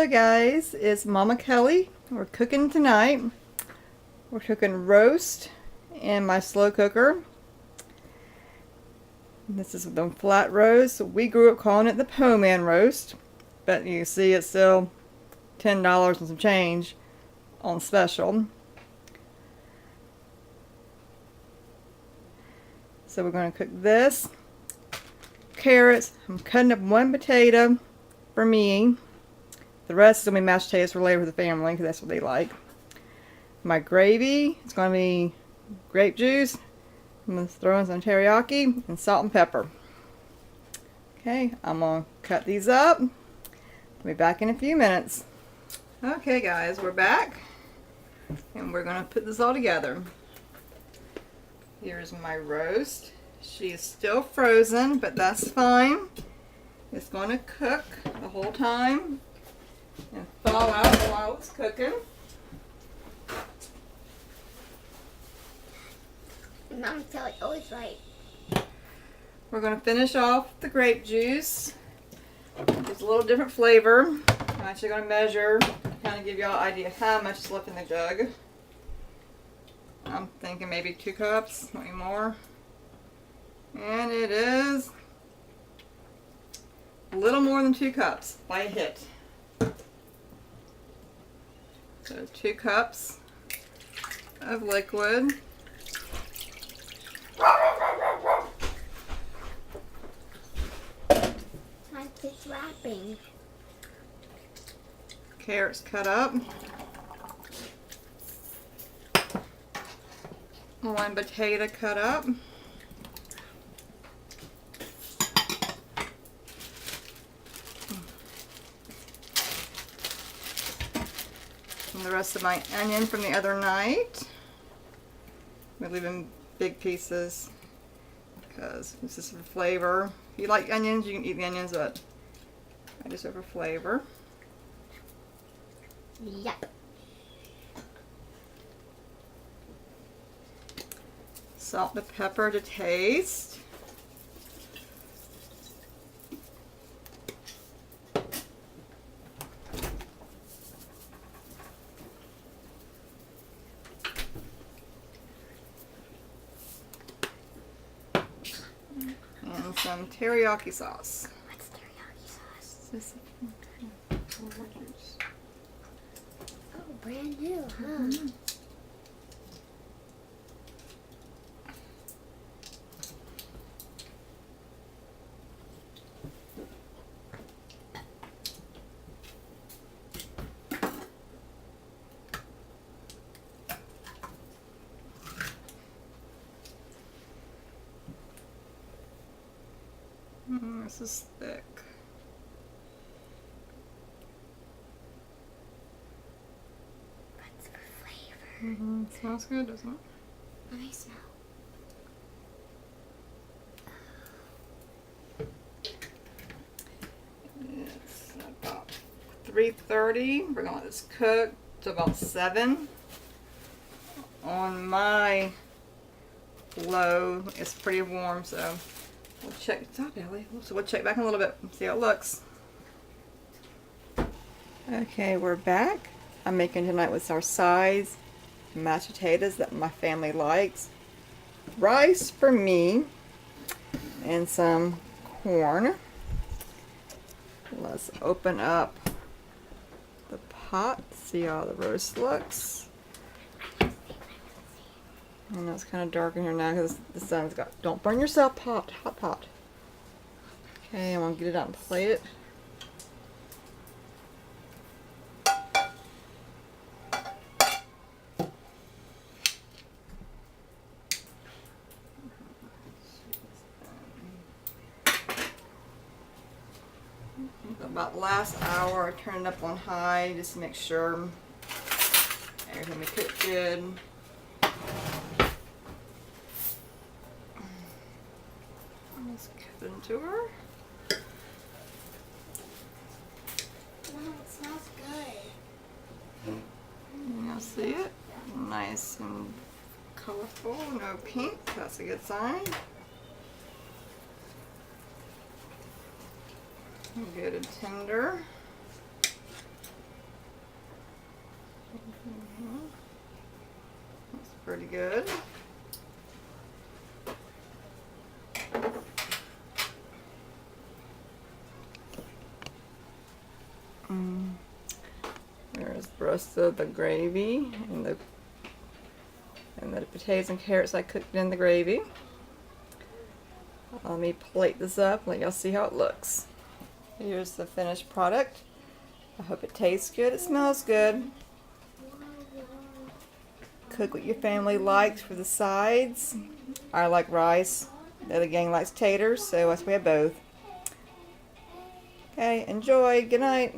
Hello guys, it's Momma Kellie. We're cooking tonight. We're cooking roast in my slow cooker. This is the flat roast. We grew up calling it the Po Man roast, but you see it's still $10 and some change on special. So we're going to cook this. Carrots. I'm cutting up one potato for me. The rest is going to be mashed potatoes for later for the family because that's what they like. My gravy is going to be grape juice. I'm going to throw in some teriyaki and salt and pepper. Okay, I'm going to cut these up. I'll be back in a few minutes. Okay guys, we're back. And we're going to put this all together. Here's my roast. She is still frozen, but that's fine. It's going to cook the whole time and thaw out while it's cooking. Momma Kellie always right. We're going to finish off the grape juice. It's a little different flavor. I'm actually going to measure, kind of give y'all an idea how much is left in the jug. I'm thinking maybe 2 cups, maybe more. And it is a little more than 2 cups by a hit. So 2 cups of liquid. Time to wrapping. Carrots cut up. 1 potato cut up. And the rest of my onion from the other night. We leave in big pieces because this is for flavor. If you like onions, you can eat the onions, but I just go for flavor. Yep. Salt and pepper to taste. And some teriyaki sauce. What's teriyaki sauce? Just Oh, brand new, huh? mm-hmm. This is thick. That's for flavor. It smells good, doesn't it? Let me smell. It's about 3:30. We're gonna let this cook to about 7. On my low, it's pretty warm, so we'll check. Stop, Ellie. So we'll check back in a little bit and see how it looks. Okay, we're back. I'm making tonight with our sides mashed potatoes that my family likes, rice for me, and some corn. Let's open up the pot, see how the roast looks. I know it's kind of dark in here now because the sun's got. Don't burn yourself, hot pot. Okay, I'm gonna get it out and plate it. About last hour, I turned it up on high just to make sure everything we cooked good. Let's cut into her. Wow, it smells good. You'll see it. Nice and colorful, no pink. That's a good sign. Good and tender. pretty good. There's the rest of the gravy and the potatoes and carrots I cooked in the gravy. Let me plate this up, let y'all see how it looks. Here's the finished product. I hope it tastes good, it smells good. Cook what your family likes for the sides. I like rice, the other gang likes taters, so that's why we have both. Okay, enjoy, good night.